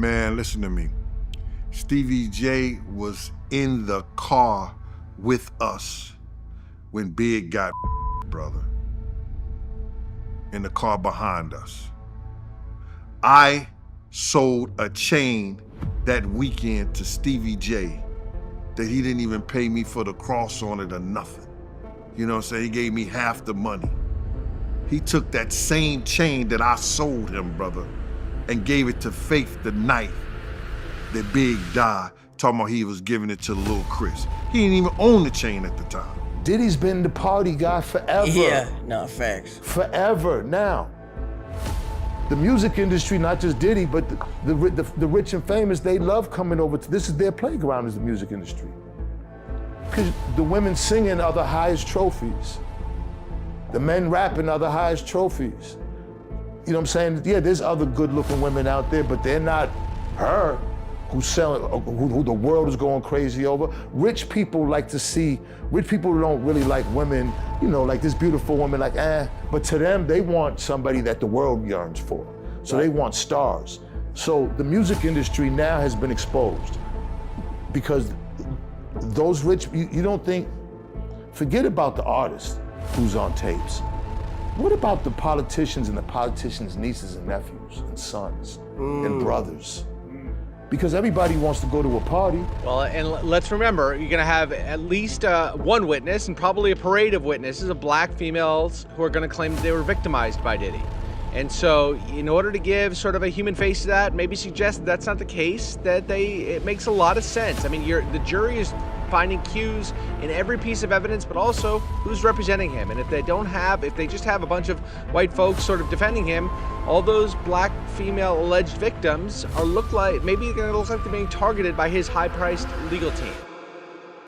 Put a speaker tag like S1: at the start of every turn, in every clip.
S1: Man, listen to me. Stevie J was in the car with us when Big got brother. In the car behind us. I sold a chain that weekend to Stevie J that he didn't even pay me for the cross on it or nothing. You know what I'm saying? He gave me half the money. He took that same chain that I sold him, brother, and gave it to Faith the night that Big died, talking about he was giving it to Lil Chris. He didn't even own the chain at the time.
S2: Diddy's been the party guy forever.
S3: Yeah, no, facts.
S2: Forever. Now, the music industry, not just Diddy, but the rich and famous, they love coming over to, this is their playground, is the music industry. Because the women singing are the highest trophies. The men rapping are the highest trophies. You know what I'm saying? Yeah, there's other good-looking women out there, but they're not her who the world is going crazy over. Rich people like to see, rich people don't really like women, you know, like this beautiful woman, like, but to them, they want somebody that the world yearns for. So they want stars. So the music industry now has been exposed because those rich, you don't think, forget about the artist who's on tapes. What about the politicians and the politicians' nieces and nephews and sons and brothers? Because everybody wants to go to a party.
S4: Well, and let's remember, you're going to have at least one witness and probably a parade of witnesses of black females who are going to claim that they were victimized by Diddy. And so in order to give sort of a human face to that, maybe suggest that that's not the case, that it makes a lot of sense. I mean, the jury is finding cues in every piece of evidence, but also who's representing him. And if they just have a bunch of white folks sort of defending him, all those black female alleged victims maybe they're gonna look like they're being targeted by his high-priced legal team.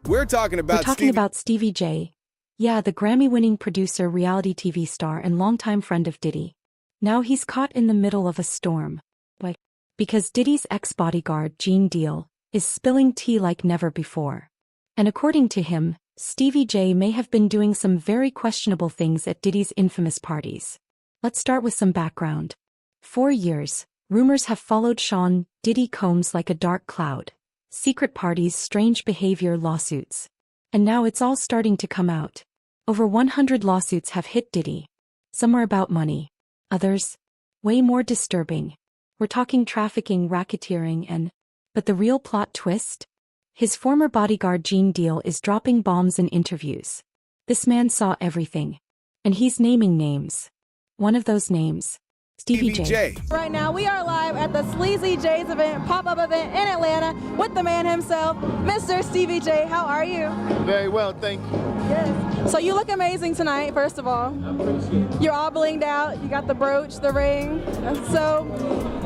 S5: We're talking about
S6: Stevie J. Yeah, the Grammy-winning producer, reality TV star, and longtime friend of Diddy. Now he's caught in the middle of a storm. Why? Because Diddy's ex-bodyguard, Gene Deal, is spilling tea like never before. And according to him, Stevie J may have been doing some very questionable things at Diddy's infamous parties. Let's start with some background. For years, rumors have followed Sean Diddy Combs like a dark cloud. Secret parties, strange behavior, lawsuits. And now it's all starting to come out. Over 100 lawsuits have hit Diddy. Some are about money. Others, way more disturbing. We're talking trafficking, racketeering, but the real plot twist? His former bodyguard Gene Deal is dropping bombs in interviews. This man saw everything. And he's naming names. One of those names, Stevie J.
S7: Right now, we are live at the Sleazy J's event, pop-up event in Atlanta with the man himself, Mr. Stevie J. How are you?
S8: Very well, thank you.
S7: Yes. So you look amazing tonight, first of all.
S8: I appreciate it.
S7: You're all blinged out. You got the brooch, the ring. So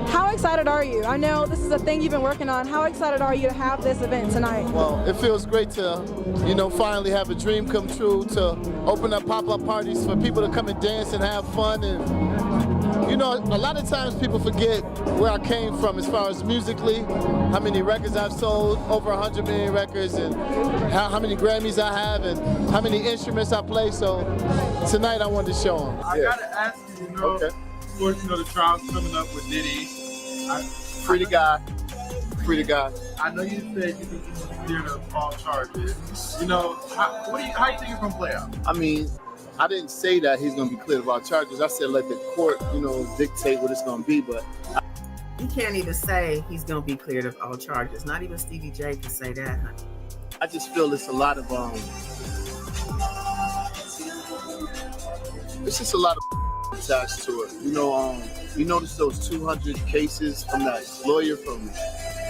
S7: how excited are you? I know this is a thing you've been working on. How excited are you to have this event tonight?
S8: Well, it feels great to, finally have a dream come true, to open up pop-up parties for people to come and dance and have fun. And, a lot of times people forget where I came from as far as musically, how many records I've sold, over 100 million records, and how many Grammys I have, and how many instruments I play. So tonight I wanted to show them.
S9: I gotta ask you, of course, the trial's coming up with Diddy.
S8: Free the guy. Free the guy.
S9: I know you said you think he's cleared of all charges. How do you think it's gonna play out?
S8: I mean, I didn't say that he's going to be cleared of all charges. I said let the court, dictate what it's going to be. But
S10: he can't even say he's going to be cleared of all charges. Not even Stevie J can say that, honey.
S8: I just feel it's a lot of it's just a lot of attached to it. You notice those 200 cases from that lawyer from,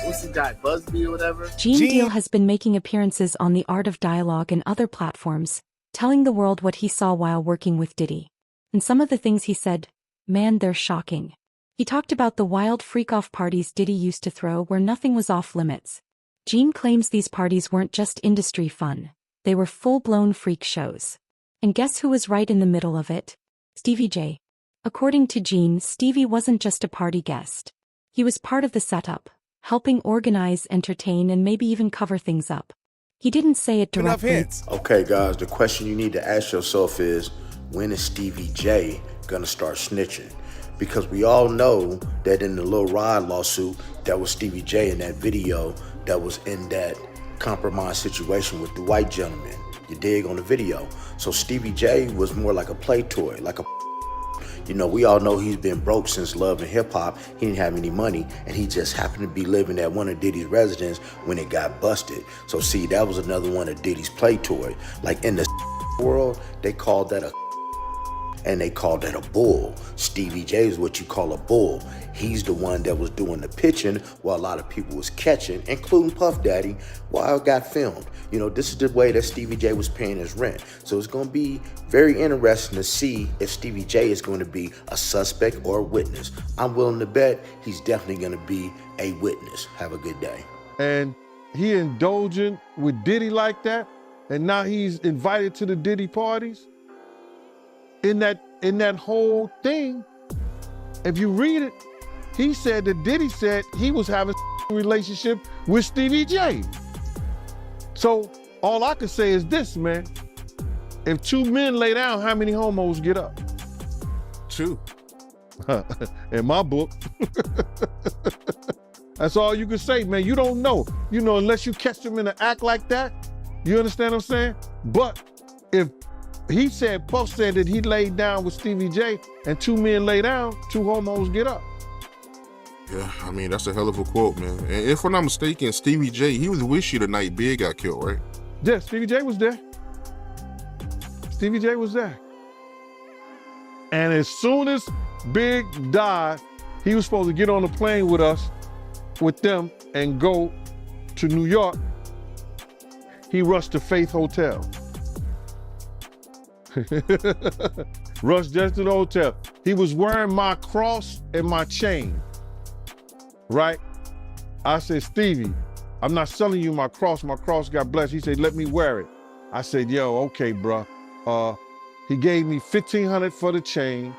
S8: what's the guy, Busby or whatever?
S6: Gene Deal has been making appearances on The Art of Dialogue and other platforms, telling the world what he saw while working with Diddy. And some of the things he said, man, they're shocking. He talked about the wild freak-off parties Diddy used to throw where nothing was off limits. Gene claims these parties weren't just industry fun. They were full-blown freak shows. And guess who was right in the middle of it? Stevie J. According to Gene, Stevie wasn't just a party guest. He was part of the setup, helping organize, entertain, and maybe even cover things up. He didn't say it directly.
S11: Okay, guys, the question you need to ask yourself is, when is Stevie J gonna start snitching?
S3: because we all know that in the Lil Rod lawsuit, that was Stevie J in that video that was in that compromised situation with the white gentleman. You dig, on the video. So Stevie J was more like a play toy, like a, you know, we all know he's been broke since Love and Hip Hop. He didn't have any money, and he just happened to be living at one of Diddy's residence when it got busted. So see, that was another one of Diddy's play toy. Like in the world, they called that a, and they called that a bull. Stevie J is what you call a bull. He's the one that was doing the pitching while a lot of people was catching, including Puff Daddy, while it got filmed. You know, this is the way that Stevie J was paying his rent. So it's going to be very interesting to see if Stevie J is going to be a suspect or a witness. I'm willing to bet he's definitely going to be a witness. Have a good day.
S2: And he indulging with Diddy like that, and now he's invited to the Diddy parties. In that whole thing, if you read it, he said that Diddy said he was having a relationship with Stevie J. So all I can say is this, man. If two men lay down, how many homos get up?
S1: Two.
S2: In my book. That's all you can say, man. You don't know. You know, unless you catch them in an act like that. You understand what I'm saying? But if he said, Puff said that he laid down with Stevie J and two men lay down, two homos get up.
S1: Yeah, I mean, that's a hell of a quote, man. And if I'm not mistaken, Stevie J, he was with you the night Big got killed, right?
S2: Yeah, Stevie J was there. Stevie J was there. And as soon as Big died, he was supposed to get on a plane with us, with them, and go to New York. He rushed to Faith Hotel. Rushed just to the hotel. He was wearing my cross and my chain, right? I said, Stevie, I'm not selling you my cross. My cross got blessed. He said, let me wear it. I said, yo, okay, bro. He gave me $1,500 for the chain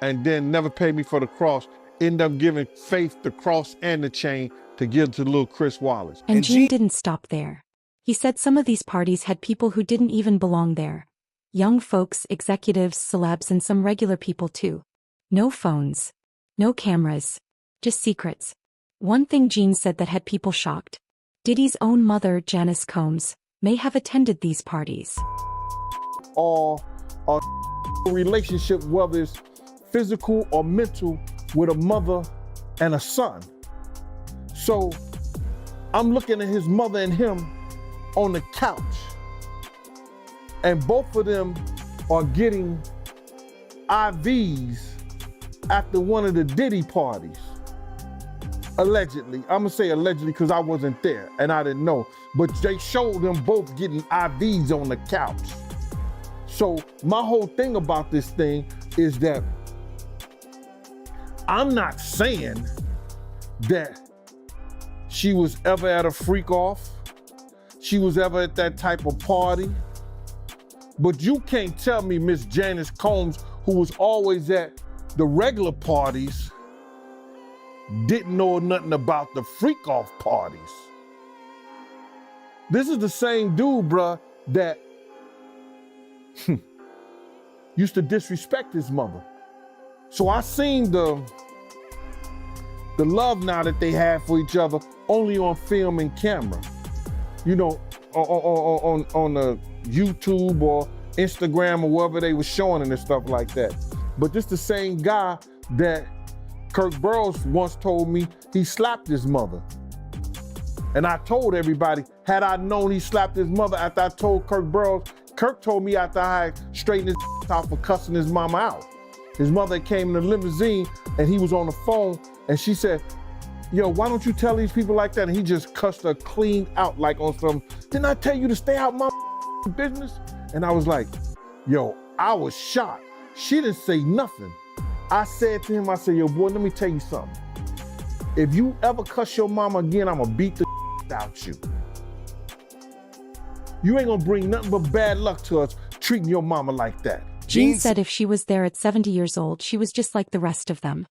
S2: and then never paid me for the cross. Ended up giving Faith the cross and the chain to give to little Chris Wallace.
S6: And Gene didn't stop there. He said some of these parties had people who didn't even belong there. Young folks, executives, celebs, and some regular people too. No phones. No cameras. Just secrets. One thing Gene said that had people shocked. Diddy's own mother, Janice Combs, may have attended these parties.
S2: Or a relationship, whether it's physical or mental, with a mother and a son. So I'm looking at his mother and him on the couch, and both of them are getting IVs after one of the Diddy parties. Allegedly. I'm gonna say allegedly because I wasn't there and I didn't know, but they showed them both getting IVs on the couch. So my whole thing about this thing is that I'm not saying that she was ever at a freak off, she was ever at that type of party, but you can't tell me Miss Janice Combs, who was always at the regular parties, didn't know nothing about the freak off parties. This is the same dude, bruh, that used to disrespect his mother. So I seen the love now that they have for each other only on film and camera. You know, on the YouTube or Instagram or wherever they were showing it and stuff like that. But this the same guy that Kirk Burrows once told me he slapped his mother. And I told everybody, had I known he slapped his mother after I told Kirk Burrows, Kirk told me after I had straightened his out for cussing his mama out. His mother came in the limousine and he was on the phone and she said, yo, why don't you tell these people like that? And he just cussed her clean out like on some, didn't I tell you to stay out my business? And I was like, yo, I was shocked. She didn't say nothing. I said to him, I said, yo, boy, let me tell you something. If you ever cuss your mama again, I'm gonna beat the out you. You ain't gonna bring nothing but bad luck to us treating your mama like that.
S6: Gene said if she was there at 70 years old, she was just like the rest of them.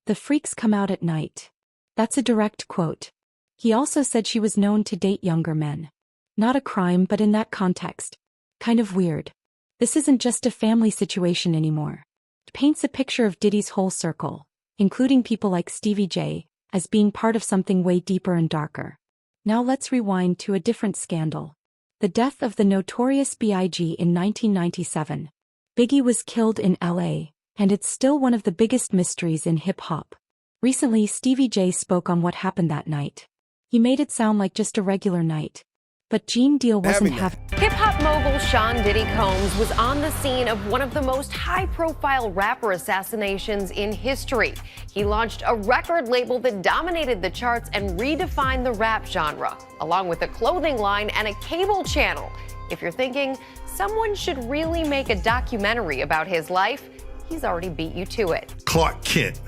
S6: The freaks come out at night. That's a direct quote. He also said she was known to date younger men. Not a crime, but in that context. Kind of weird. This isn't just a family situation anymore. It paints a picture of Diddy's whole circle. including people like Stevie J, as being part of something way deeper and darker. Now let's rewind to a different scandal. The death of the notorious B.I.G. in 1997. Biggie was killed in L.A., and it's still one of the biggest mysteries in hip-hop. Recently, Stevie J spoke on what happened that night. He made it sound like just a regular night. But Gene Deal wasn't having.
S11: Hip-hop mogul Sean Diddy Combs was on the scene of one of the most high-profile rapper assassinations in history. He launched a record label that dominated the charts and redefined the rap genre, along with a clothing line and a cable channel. If you're thinking someone should really make a documentary about his life, he's already beat you to it.
S1: Clark Kent.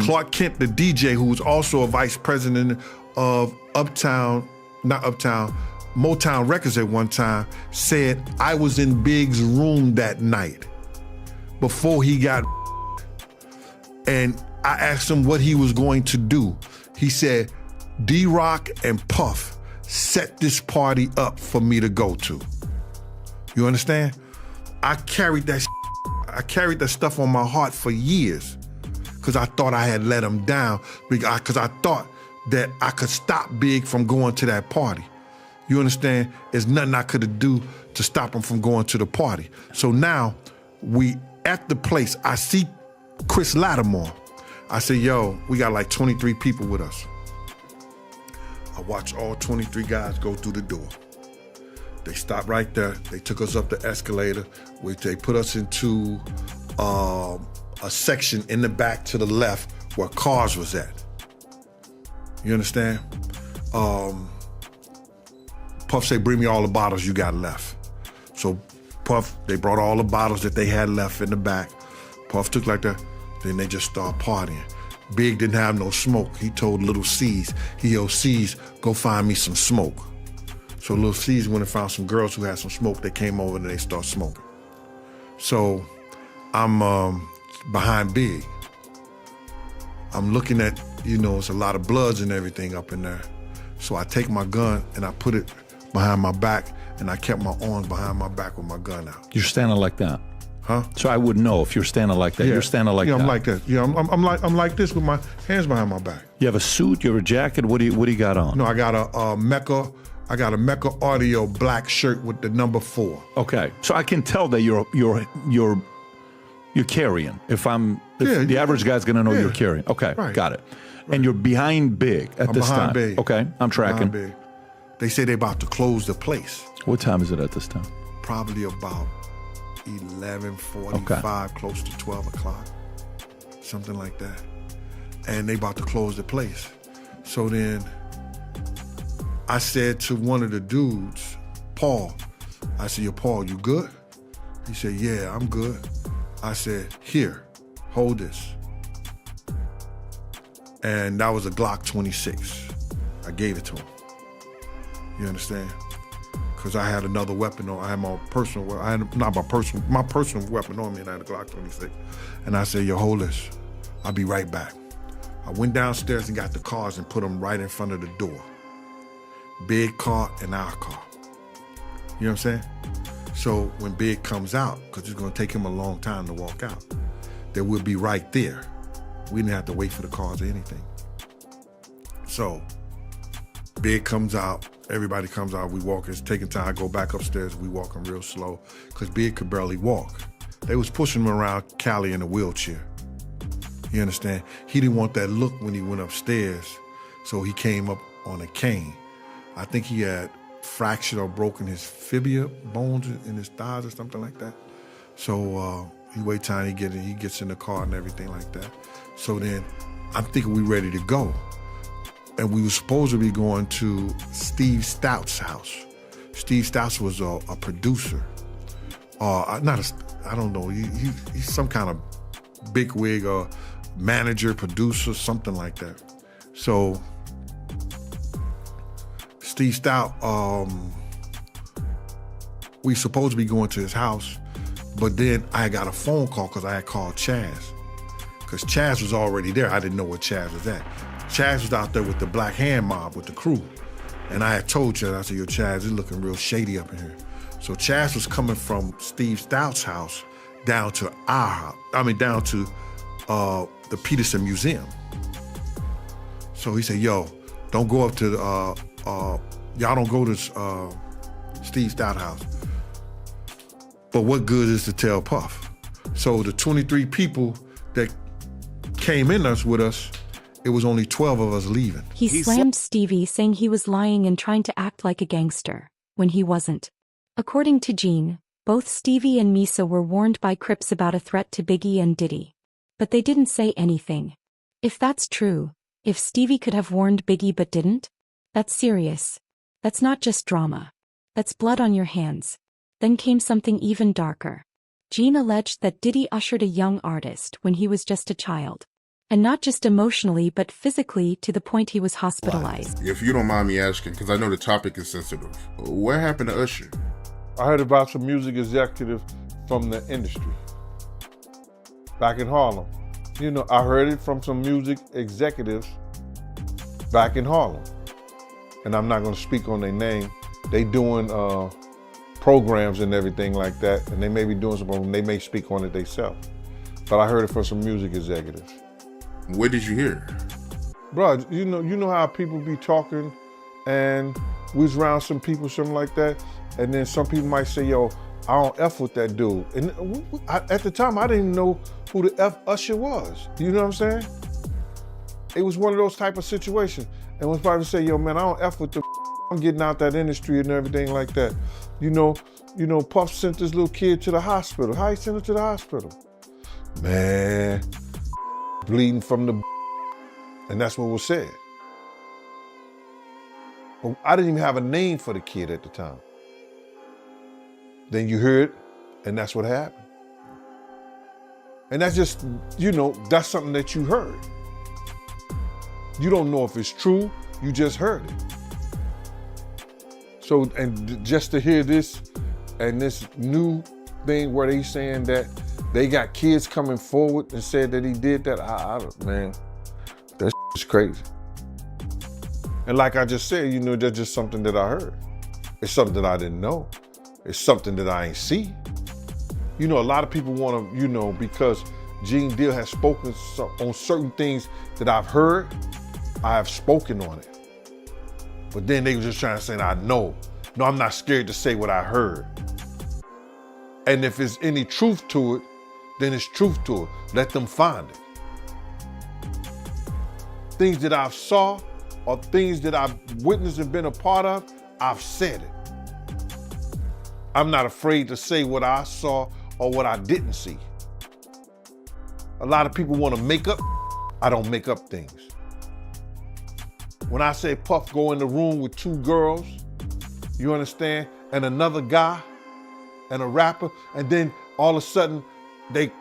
S1: Clark Kent, the DJ, who was also a vice president of Motown Records at one time, said, I was in Big's room that night before he got and I asked him what he was going to do. He said, D-Rock and Puff set this party up for me to go to. You understand? I carried that stuff on my heart for years because I thought I had let him down because I thought that I could stop Big from going to that party. You understand? There's nothing I could do to stop him from going to the party. So now we at the place, I see Chris Lattimore. I say, yo, we got like 23 people with us. I watch all 23 guys go through the door. They stopped right there. They took us up the escalator. They put us into a section in the back to the left where cars was at. You understand? Puff said, bring me all the bottles you got left. So Puff, they brought all the bottles that they had left in the back. Puff took like that, then they just started partying. Big didn't have no smoke. He told Little C's, C's, go find me some smoke. So Little C's went and found some girls who had some smoke. They came over and they started smoking. So I'm behind Big. I'm looking at, it's a lot of bloods and everything up in there. So I take my gun and I put it behind my back, and I kept my arms behind my back with my gun out.
S12: You're standing like that?
S1: Huh?
S12: So I wouldn't know if you're standing like that.
S1: Yeah.
S12: You're standing like that.
S1: Yeah, I'm like that. Yeah, I'm like this with my hands behind my back.
S12: You have a suit, you have a jacket, what do you got on?
S1: No, I got a Mecca Audio black shirt with the number 4.
S12: Okay. So I can tell that you're carrying. If the average guy's gonna know you're carrying. Okay,
S1: right.
S12: Got it. Right. And you're behind Big at this time.
S1: Big.
S12: Okay, I'm tracking.
S1: Big. They say they're about to close the place.
S12: What time is it at this time?
S1: Probably about 11:45, close to 12 o'clock, something like that. And they about to close the place. So then I said to one of the dudes, Paul, I said, yo, Paul, you good? He said, yeah, I'm good. I said, here, hold this. And that was a Glock 26. I gave it to him. You understand? Because I had another weapon on. I had my personal weapon. My personal weapon on me, and I had a Glock 26. And I said, yo, hold this. I'll be right back. I went downstairs and got the cars and put them right in front of the door. Big car and our car. You know what I'm saying? So when Big comes out, because it's going to take him a long time to walk out, they will be right there. We didn't have to wait for the cars or anything. So Big comes out, everybody comes out, we walk. It's taking time. I go back upstairs, we walking real slow, because Big could barely walk. They was pushing him around Cali in a wheelchair. You understand? He didn't want that look when he went upstairs, so he came up on a cane. I think he had fractured or broken his fibula bones in his thighs or something like that. So he wait time, he gets in the car and everything like that. So then I'm thinking we ready to go. And we were supposed to be going to Steve Stout's house. Steve Stout was a producer. I don't know, he's some kind of bigwig or manager, producer, something like that. So Steve Stout, we supposed to be going to his house, but then I got a phone call because I had called Chaz. Because Chaz was already there. I didn't know where Chaz was at. Chaz was out there with the Black Hand Mob, with the crew. And I had told Chaz, I said, yo, Chaz, it's looking real shady up in here. So Chaz was coming from Steve Stout's house down to our house. down to the Peterson Museum. So he said, yo, don't go up to y'all don't go to Steve Stouthouse. But what good is to tell Puff? So the 23 people that came in us with us, it was only 12 of us leaving.
S6: He slammed Stevie, saying he was lying and trying to act like a gangster, when he wasn't. According to Gene, both Stevie and Misa were warned by Crips about a threat to Biggie and Diddy. But they didn't say anything. If that's true, if Stevie could have warned Biggie but didn't, that's serious. That's not just drama. That's blood on your hands. Then came something even darker. Gene alleged that Diddy ushered a young artist when he was just a child. And not just emotionally but physically, to the point he was hospitalized.
S13: If you don't mind me asking, because I know the topic is sensitive, what happened to Usher?
S2: I heard about some music executive from the industry back in Harlem. You know, I heard it from some music executives back in Harlem. And I'm not going to speak on their name. They doing programs and everything like that, and they may be doing something, they may speak on it themselves. But I heard it from some music executives.
S13: What did you hear?
S2: Bro, you know how people be talking, and we was around some people, something like that, and then some people might say, yo, I don't F with that dude. And at the time, I didn't even know who the F Usher was. You know what I'm saying? It was one of those type of situations. And when somebody say, yo, man, I don't F with the I'm getting out that industry and everything like that. You know, Puff sent this little kid to the hospital. How he sent him to the hospital? Man, bleeding from the and that's what was said. But I didn't even have a name for the kid at the time. Then you hear it, and that's what happened. And that's just, that's something that you heard. You don't know if it's true, you just heard it. So, and just to hear this, and this new thing where they saying that they got kids coming forward and said that he did that, man, that's crazy. And like I just said, that's just something that I heard. It's something that I didn't know. It's something that I ain't see. A lot of people want to, because Gene Deal has spoken on certain things that I've heard, I have spoken on it. But then they were just trying to say, I know. No, I'm not scared to say what I heard. And if there's any truth to it, then it's truth to it. Let them find it. Things that I've saw or things that I've witnessed and been a part of, I've said it. I'm not afraid to say what I saw or what I didn't see. A lot of people want to make up. I don't make up things. When I say Puff go in the room with two girls, you understand, and another guy and a rapper, and then all of a sudden they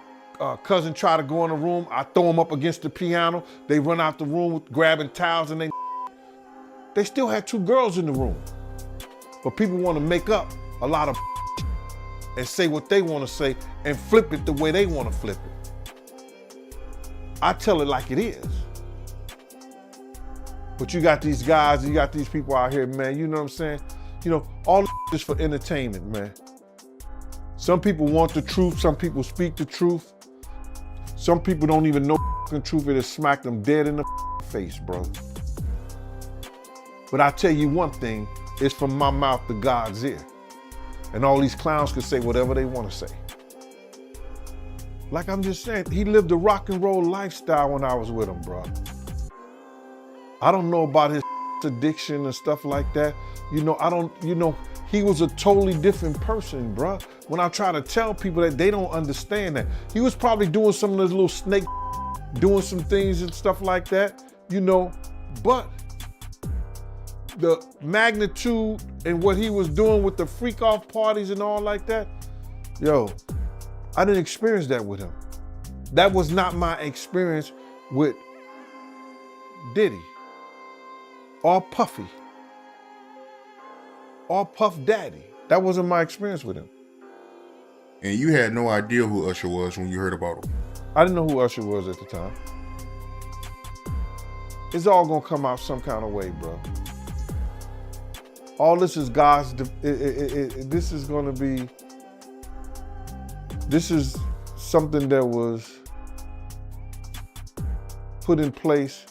S2: cousin try to go in the room, I throw them up against the piano, they run out the room grabbing towels and they still had two girls in the room. But people want to make up a lot of and say what they want to say and flip it the way they want to flip it. I tell it like it is. But you got these guys, you got these people out here, man, you know what I'm saying? All is for entertainment, man. Some people want the truth, some people speak the truth. Some people don't even know the truth, it'll smack them dead in the face, bro. But I tell you one thing, it's from my mouth to God's ear. And all these clowns can say whatever they want to say. Like I'm just saying, he lived a rock and roll lifestyle when I was with him, bro. I don't know about his addiction and stuff like that. He was a totally different person, bro. When I try to tell people that, they don't understand that. He was probably doing some of those little snake, doing some things and stuff like that, but the magnitude and what he was doing with the freak off parties and all like that, I didn't experience that with him. That was not my experience with Diddy or Puffy or Puff Daddy. That wasn't my experience with him.
S13: And you had no idea who Usher was when you heard about him?
S2: I didn't know who Usher was at the time. It's all gonna come out some kind of way, bro. All this is God's, this is something that was put in place,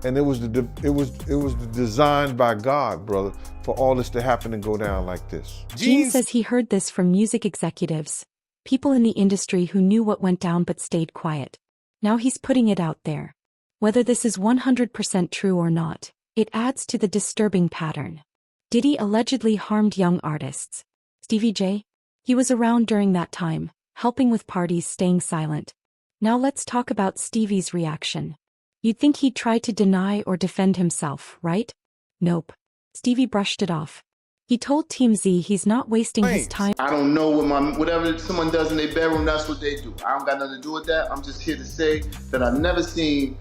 S2: and it was designed by God, brother, for all this to happen and go down like this.
S6: Gene says he heard this from music executives, people in the industry who knew what went down but stayed quiet. Now he's putting it out there. Whether this is 100% true or not, it adds to the disturbing pattern. Diddy allegedly harmed young artists. Stevie J? He was around during that time, helping with parties, staying silent. Now let's talk about Stevie's reaction. You'd think he'd try to deny or defend himself, right? Nope. Stevie brushed it off. He told Team Z he's not wasting his time.
S8: I don't know whatever someone does in their bedroom, that's what they do. I don't got nothing to do with that. I'm just here to say that I've never seen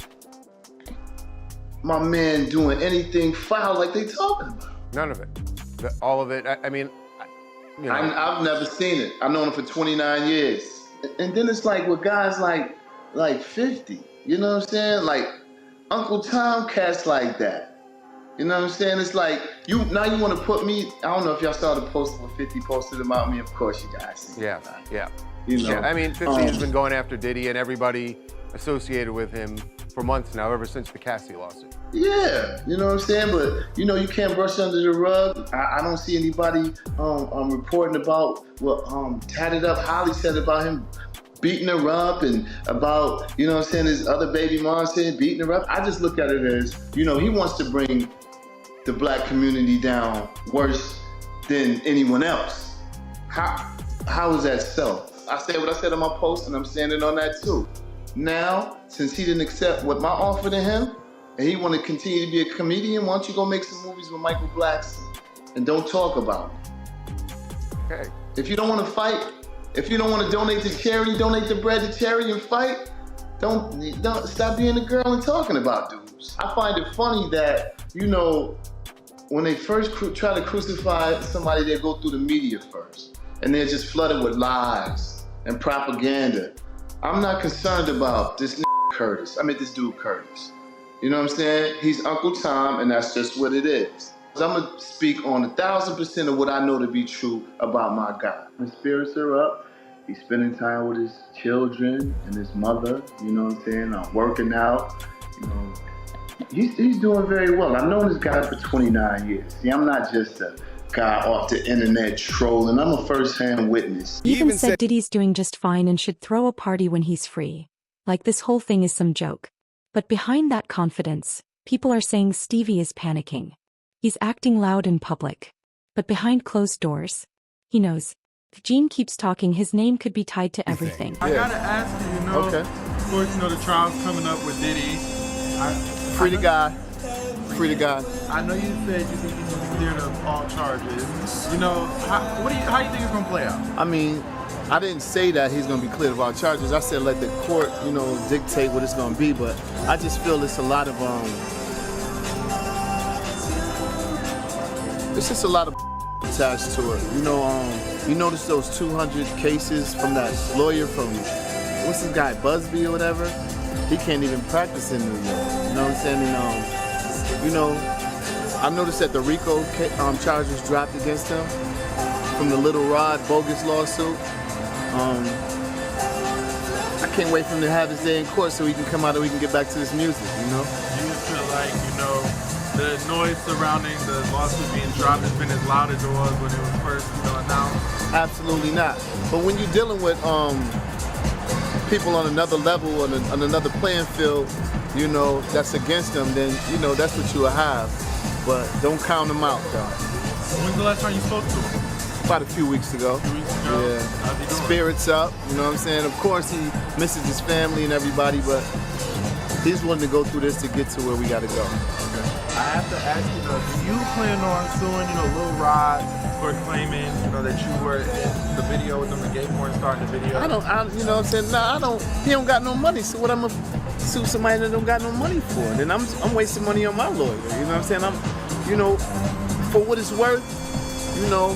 S8: my man doing anything foul like they talking about.
S14: None of it. All of it. I mean, you know.
S8: I've never seen it. I've known him for 29 years. And then it's like with guys like 50, you know what I'm saying? Like Uncle Tom cats like that. You know what I'm saying? It's like, now you want to put me, I don't know if y'all saw the post where 50 posted about me. Of course you guys.
S14: Yeah.
S8: You know?
S14: Yeah, I mean, 50 has been going after Diddy and everybody associated with him for months now, ever since the Cassie lawsuit.
S8: Yeah, you know what I'm saying? But, you know, you can't brush under the rug. I don't see anybody reporting about what Tatted Up Holly said about him beating her up and about, you know what I'm saying, his other baby mom saying beating her up. I just look at it as, you know, he wants to bring the black community down worse than anyone else. How is that so? I said what I said on my post, and I'm standing on that too. Now, since he didn't accept what my offer to him, and he want to continue to be a comedian, why don't you go make some movies with Michael Blackson and don't talk about it?
S14: Okay.
S8: If you don't want to fight, if you don't want to donate to charity, donate the bread to charity and fight. Don't stop being a girl and talking about dudes. I find it funny that, you know, when they first try to crucify somebody, they go through the media first, and they're just flooded with lies and propaganda. I'm not concerned about this this dude Curtis. You know what I'm saying? He's Uncle Tom, and that's just what it is. I'm gonna speak on 1,000% of what I know to be true about my guy. My spirits are up. He's spending time with his children and his mother. You know what I'm saying? I'm working out. You know, he's doing very well. I've known this guy for 29 years. See, I'm not just a guy off the internet trolling. I'm a first-hand witness.
S6: He even said Diddy's doing just fine and should throw a party when he's free. Like this whole thing is some joke. But behind that confidence, people are saying Stevie is panicking. He's acting loud in public. But behind closed doors, he knows. If Gene keeps talking, his name could be tied to everything.
S9: I gotta ask you, you know, of course, you know, the trial's coming up with Diddy.
S8: Free the guy. Free the guy.
S9: I know you said you think he's gonna be cleared of all charges. You know, how do you think it's gonna play out?
S8: I mean, I didn't say that he's gonna be cleared of all charges. I said let the court, you know, dictate what it's gonna be, but I just feel it's a lot of it's just a lot of attached to it. You know, you notice those 200 cases from that lawyer from, what's this guy, Busby or whatever? He can't even practice in New York. You know what I'm saying? And, you know, I noticed that the RICO charges dropped against him from the Little Rod bogus lawsuit. I can't wait for him to have his day in court so he can come out and we can get back to this music, you know?
S9: Do you feel like, you know, the noise surrounding the lawsuit being dropped has been as loud as it was when it was first, you know, announced?
S8: Absolutely not. But when you're dealing with people on another level, on another playing field, you know, that's against them, then, you know, that's what you will have. But don't count them out, though.
S9: When's the last time you spoke to him?
S8: About a few weeks ago. Yeah.
S9: How's he doing?
S8: Spirits up, you know what I'm saying? Of course, he misses his family and everybody, but he's willing to go through this to get to where we got to go.
S9: Okay. I have to ask you, though, do you plan on suing, you know, Lil Rod for claiming, you know, that you were in the video with them and gay porn starting the video?
S8: You know what I'm saying? Nah, he don't got no money, so what I'm gonna sue somebody that don't got no money for? Then I'm wasting money on my lawyer, you know what I'm saying? You know, for what it's worth, you know,